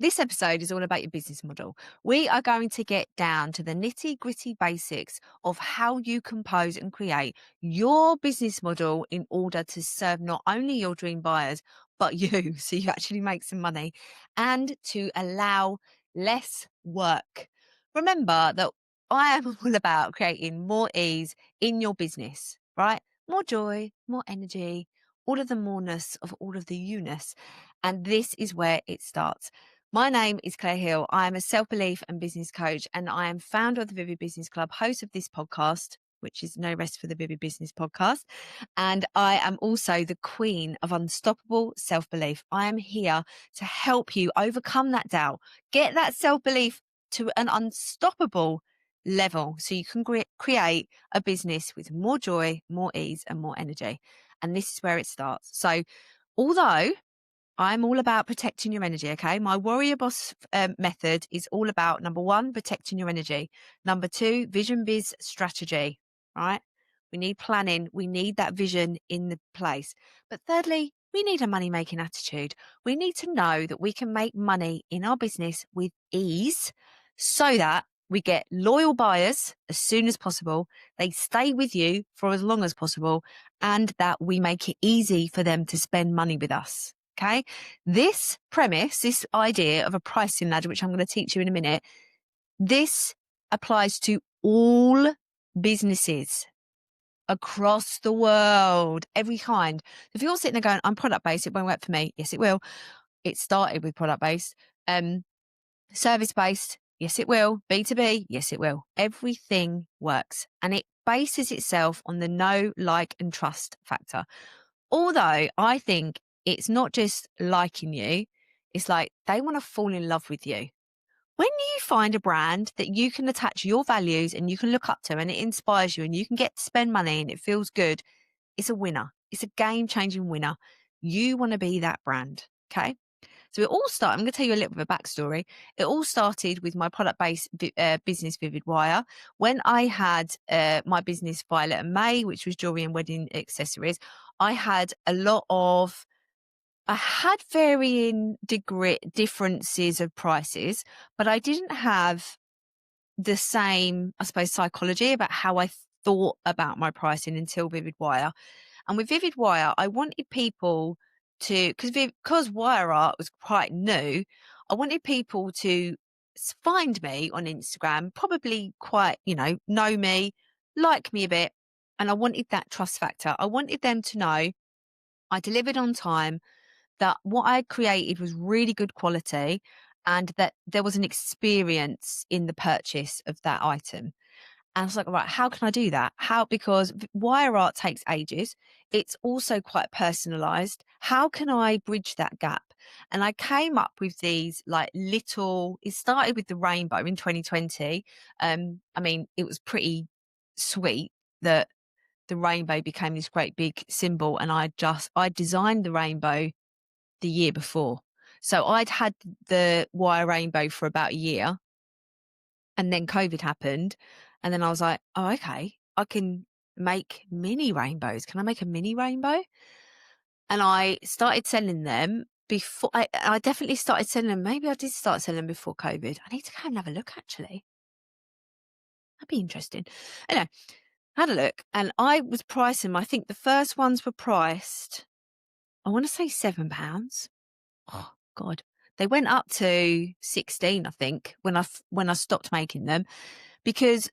This episode is all about your business model. We are going to get down to the nitty gritty basics of how you compose and create your business model in order to serve not only your dream buyers, but you, so you actually make some money and to allow less work. Remember that I am all about creating more ease in your business, right? More joy, more energy, all of the moreness of all of the you-ness. And this is where it starts. My name is Claire Hill. I am a self-belief and business coach, and I am founder of the Vivid Business Club, host of this podcast, which is No Rest for the Vivid Business podcast. And I am also the queen of unstoppable self-belief. I am here to help you overcome that doubt, get that self-belief to an unstoppable level so you can create a business with more joy, more ease, and more energy. And this is where it starts. So although I'm all about protecting your energy. Okay. My warrior boss method is all about number one, protecting your energy. Number two, vision biz strategy, right? We need planning. We need that vision in the place. But thirdly, we need a money making attitude. We need to know that we can make money in our business with ease so that we get loyal buyers as soon as possible. They stay with you for as long as possible, and that we make it easy for them to spend money with us. Okay. This premise, this idea of a pricing ladder, which I'm going to teach you in a minute, this applies to all businesses across the world, every kind. If you're sitting there going, I'm product based, it won't work for me. Yes, it will. It started with product based. Service based. Yes, it will. B2B. Yes, it will. Everything works, and it bases itself on the know, like, and trust factor. Although I think it's not just liking you, it's like they want to fall in love with you. When you find a brand that you can attach your values and you can look up to and it inspires you and you can get to spend money and it feels good, it's a winner. It's a game changing winner. You want to be that brand. Okay. So it all started, I'm going to tell you a little bit of a backstory. It all started with my product-based business, Vivid Wire. When I had my business, Violet and May, which was jewelry and wedding accessories, I had I had varying degree differences of prices, but I didn't have the same, I suppose, psychology about how I thought about my pricing until Vivid Wire. And with Vivid Wire, I wanted people to, because wire art was quite new, I wanted people to find me on Instagram, probably quite, know me, like me a bit. And I wanted that trust factor. I wanted them to know I delivered on time, that what I created was really good quality, and that there was an experience in the purchase of that item. And I was like, right, how can I do that? Because wire art takes ages. It's also quite personalized. How can I bridge that gap? And I came up with these it started with the rainbow in 2020. It was pretty sweet that the rainbow became this great big symbol. And I designed the rainbow the year before. So I'd had the wire rainbow for about a year, and then COVID happened. And then I was like, oh, okay, I can make mini rainbows. Can I make a mini rainbow? And I started selling them before I definitely started selling them. Maybe I did start selling them before COVID. I need to go and have a look, actually. That'd be interesting. Anyway, I had a look and I was pricing them. I think the first ones were priced, I want to say £7. Oh God. They went up to 16, I think, when I stopped making them, because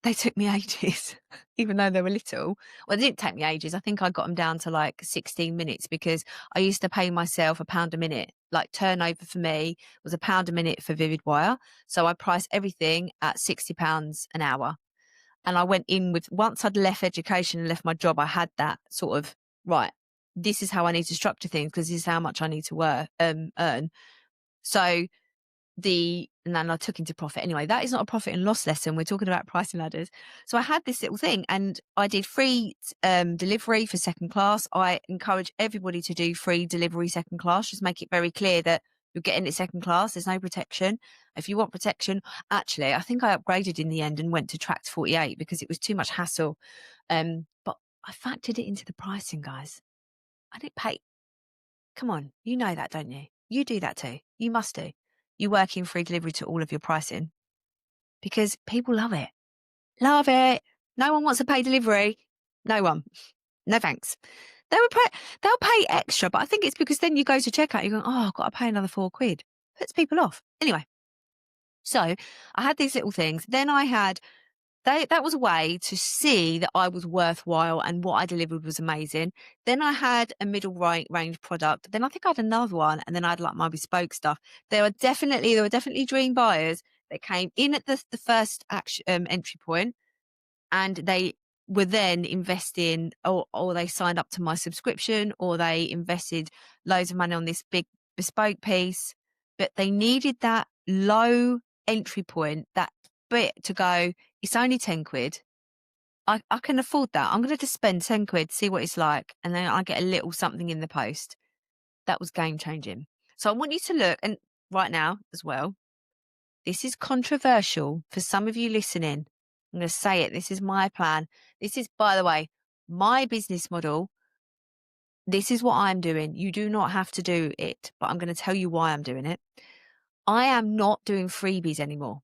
they took me ages, even though they were little. Well, they didn't take me ages. I think I got them down to like 16 minutes because I used to pay myself £1 a minute. Like turnover for me was £1 a minute for Vivid Wire. So I priced everything at £60 an hour. And I went in with, once I'd left education and left my job, I had that sort of, right, this is how I need to structure things because this is how much I need to earn. So and then I took into profit. Anyway, that is not a profit and loss lesson. We're talking about pricing ladders. So I had this little thing and I did free delivery for second class. I encourage everybody to do free delivery second class. Just make it very clear that you're getting it second class. There's no protection. If you want protection, actually, I think I upgraded in the end and went to tracked 48 because it was too much hassle. But I factored it into the pricing, guys. I didn't pay. Come on, you know that, don't you? You do that too. You must do. you work in free delivery to all of your pricing because people love it. Love it. No one wants to pay delivery. No one. No thanks. They'll pay extra, but I think it's because then you go to checkout, you're going, oh, I've got to pay another £4. Puts people off. Anyway, so I had these little things. Then I had that was a way to see that I was worthwhile and what I delivered was amazing. Then I had a middle range product. Then I think I had another one, and then I had like my bespoke stuff. There were definitely dream buyers that came in at the first entry point, and they were then investing, or they signed up to my subscription, or they invested loads of money on this big bespoke piece, but they needed that low entry point, that bit to go, it's only £10. I can afford that. I'm going to just spend £10, see what it's like, and then I get a little something in the post. That was game changing. So I want you to look, and right now as well, this is controversial for some of you listening. I'm going to say it. This is my plan. This is, by the way, my business model. This is what I'm doing. You do not have to do it, but I'm going to tell you why I'm doing it. I am not doing freebies anymore.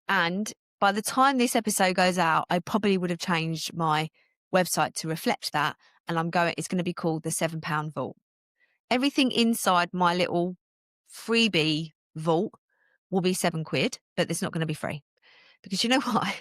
And by the time this episode goes out, I probably would have changed my website to reflect that. And it's going to be called the £7 vault. Everything inside my little freebie vault will be £7, but it's not going to be free. Because you know why?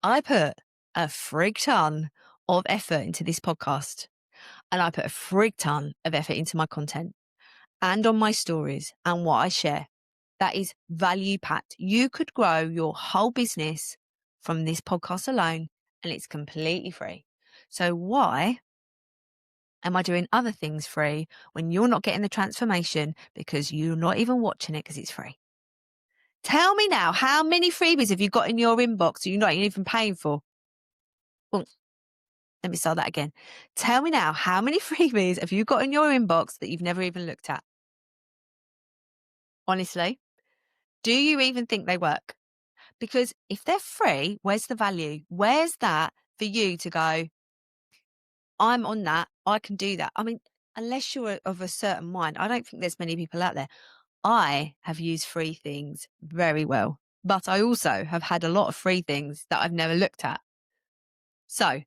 I put a frig ton of effort into this podcast, and I put a frig ton of effort into my content and on my stories and what I share. That is value packed. You could grow your whole business from this podcast alone, and it's completely free. So why am I doing other things free when you're not getting the transformation because you're not even watching it because it's free? Tell me now, how many freebies have you got in your inbox that you're not even paying for? Well, let me start that again. Tell me now, how many freebies have you got in your inbox that you've never even looked at? Honestly, do you even think they work? Because if they're free, where's the value? Where's that for you to go, I'm on that, I can do that? I mean, unless you're of a certain mind, I don't think there's many people out there. I have used free things very well, but I also have had a lot of free things that I've never looked at. So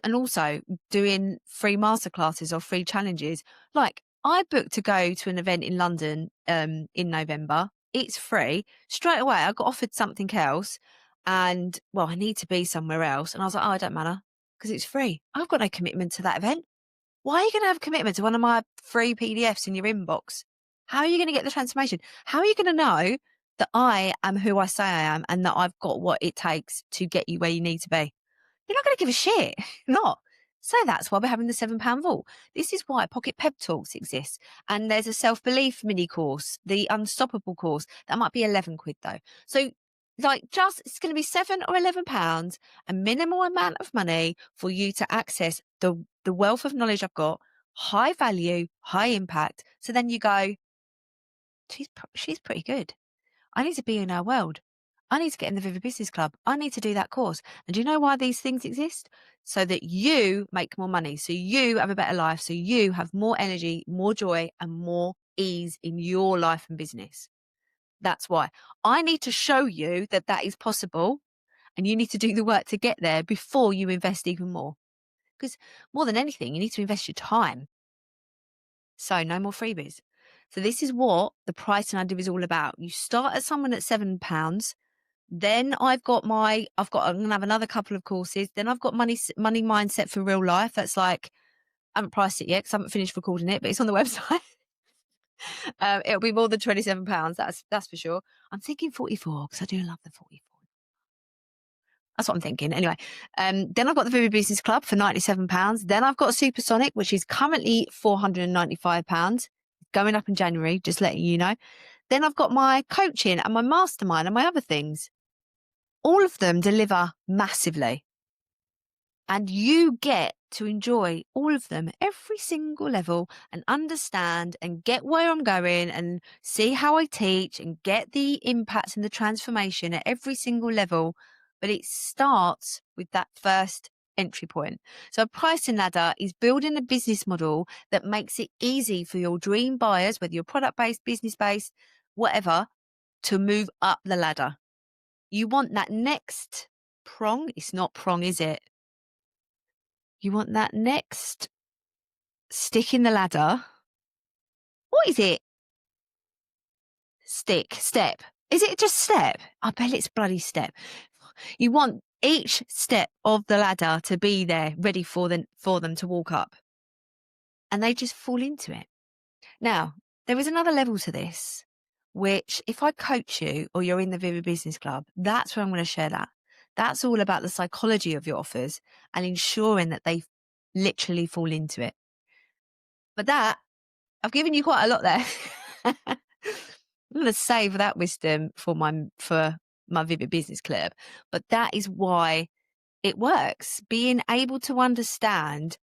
and also doing free masterclasses or free challenges. Like I booked to go to an event in London in November. It's free. Straight away, I got offered something else, and I need to be somewhere else. And I was like, oh, it don't matter because it's free. I've got no commitment to that event. Why are you going to have a commitment to one of my free PDFs in your inbox? How are you going to get the transformation? How are you going to know that I am who I say I am and that I've got what it takes to get you where you need to be? You're not going to give a shit. Not. So that's why we're having the £7 vault. This is why Pocket Pep Talks exists. And there's a self-belief mini course, the Unstoppable course. That might be £11 though. So it's going to be £7 or £11, a minimal amount of money for you to access the wealth of knowledge I've got, high value, high impact. So then you go, she's pretty good. I need to be in her world. I need to get in the Vivid Business Club. I need to do that course. And do you know why these things exist? So that you make more money, so you have a better life, so you have more energy, more joy, and more ease in your life and business. That's why. I need to show you that that is possible, and you need to do the work to get there before you invest even more. Because more than anything, you need to invest your time. So no more freebies. So this is what the pricing I do is all about. You start at someone at £7. Then I'm going to have another couple of courses. Then I've got money mindset for real life. That's like, I haven't priced it yet because I haven't finished recording it, but it's on the website. It'll be more than £27. That's for sure. I'm thinking 44 because I do love the 44. That's what I'm thinking. Anyway, then I've got the Vivid Business Club for £97. Then I've got Supersonic, which is currently £495, going up in January, just letting you know. Then I've got my coaching and my mastermind and my other things. All of them deliver massively. And you get to enjoy all of them, every single level, and understand and get where I'm going and see how I teach and get the impact and the transformation at every single level. But it starts with that first entry point. So a pricing ladder is building a business model that makes it easy for your dream buyers, whether you're product-based, business-based, whatever, to move up the ladder. You want that next prong. It's not prong, is it? You want that next stick in the ladder. What is it? Step. Is it just step? I bet it's bloody step. You want each step of the ladder to be there ready for them to walk up. And they just fall into it. Now, there is another level to this, which if I coach you or you're in the Vivid Business Club, that's where I'm going to share that. That's all about the psychology of your offers and ensuring that they literally fall into it. But that, I've given you quite a lot there. I'm going to save that wisdom for my Vivid Business Club. But that is why it works. Being able to understand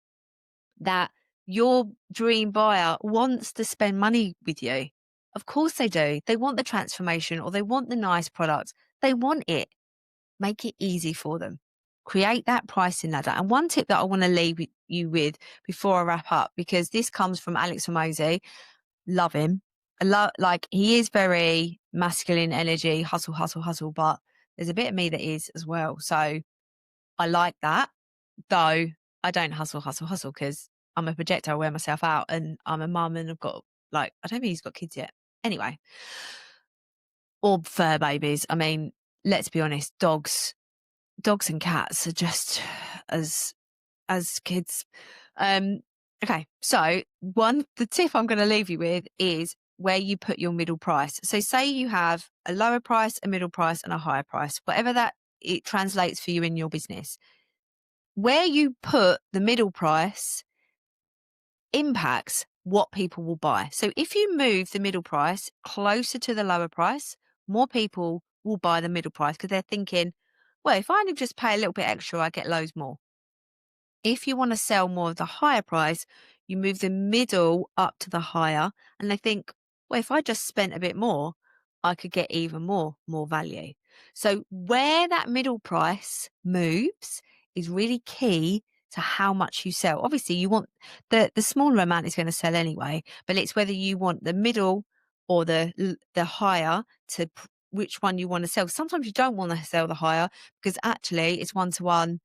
that your dream buyer wants to spend money with you. Of course they do. They want the transformation or they want the nice product. They want it. Make it easy for them. Create that pricing ladder. And one tip that I want to leave you with before I wrap up, because this comes from Alex Ramosi. Love him. Like he is very masculine energy, hustle, but there's a bit of me that is as well. So I like that, though I don't hustle because I'm a projector. I wear myself out and I'm a mum and I've got I don't think he's got kids yet. Anyway, or fur babies. I mean, let's be honest, dogs and cats are just as kids. Okay, so the tip I'm going to leave you with is where you put your middle price. So say you have a lower price, a middle price, and a higher price, whatever that it translates for you in your business. Where you put the middle price impacts what people will buy. So if you move the middle price closer to the lower price, more people will buy the middle price because they're thinking, well, if I only just pay a little bit extra, I get loads more. If you want to sell more of the higher price, you move the middle up to the higher, and they think, well, if I just spent a bit more, I could get even more value. So where that middle price moves is really key to how much you sell. Obviously, you want the smaller amount is going to sell anyway, but it's whether you want the middle or the higher to which one you want to sell. Sometimes you don't want to sell the higher because actually it's 1-to-1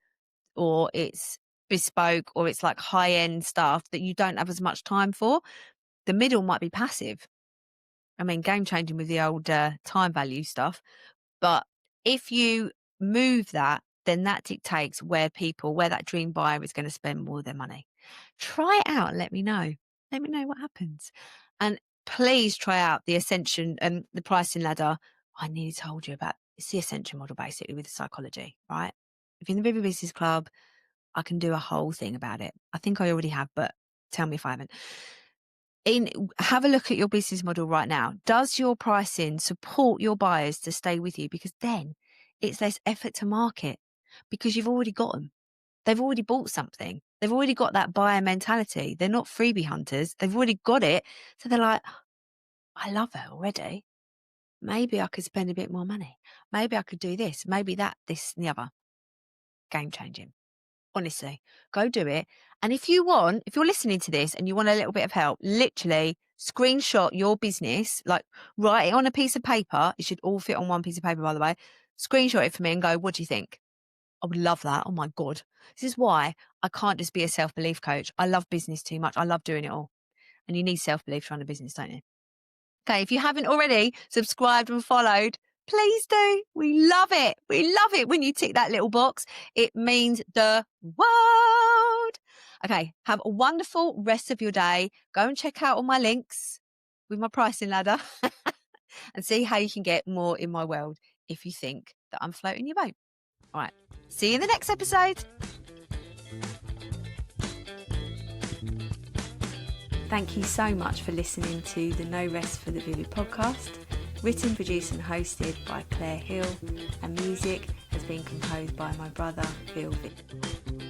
or it's bespoke or it's like high-end stuff that you don't have as much time for. The middle might be passive. I mean, game changing with the old time value stuff. But if you move that, then that dictates where that dream buyer is going to spend more of their money. Try it out and let me know. Let me know what happens. And please try out the Ascension and the pricing ladder. I nearly told you about. It's the Ascension model basically with the psychology, right? If you're in the Vivid Business Club, I can do a whole thing about it. I think I already have, but tell me if I haven't. Have a look at your business model right now. Does your pricing support your buyers to stay with you? Because then it's less effort to market because you've already got them. They've already bought something. They've already got that buyer mentality. They're not freebie hunters. They've already got it. So they're like, I love it already. Maybe I could spend a bit more money. Maybe I could do this. Maybe that, this, and the other. Game changing. Honestly, go do it. And if you're listening to this and you want a little bit of help, literally screenshot your business, like write it on a piece of paper. It should all fit on one piece of paper, by the way. Screenshot it for me and go, what do you think? I would love that. Oh my God. This is why I can't just be a self-belief coach. I love business too much. I love doing it all. And you need self-belief to run a business, don't you? Okay, if you haven't already subscribed and followed, please do. We love it. We love it when you tick that little box. It means the world. Okay, have a wonderful rest of your day. Go and check out all my links with my pricing ladder and see how you can get more in my world if you think that I'm floating your boat. All right, see you in the next episode. Thank you so much for listening to the No Rest for the Vivid podcast. Written, produced and hosted by Claire Hill, and music has been composed by my brother, Phil Vick.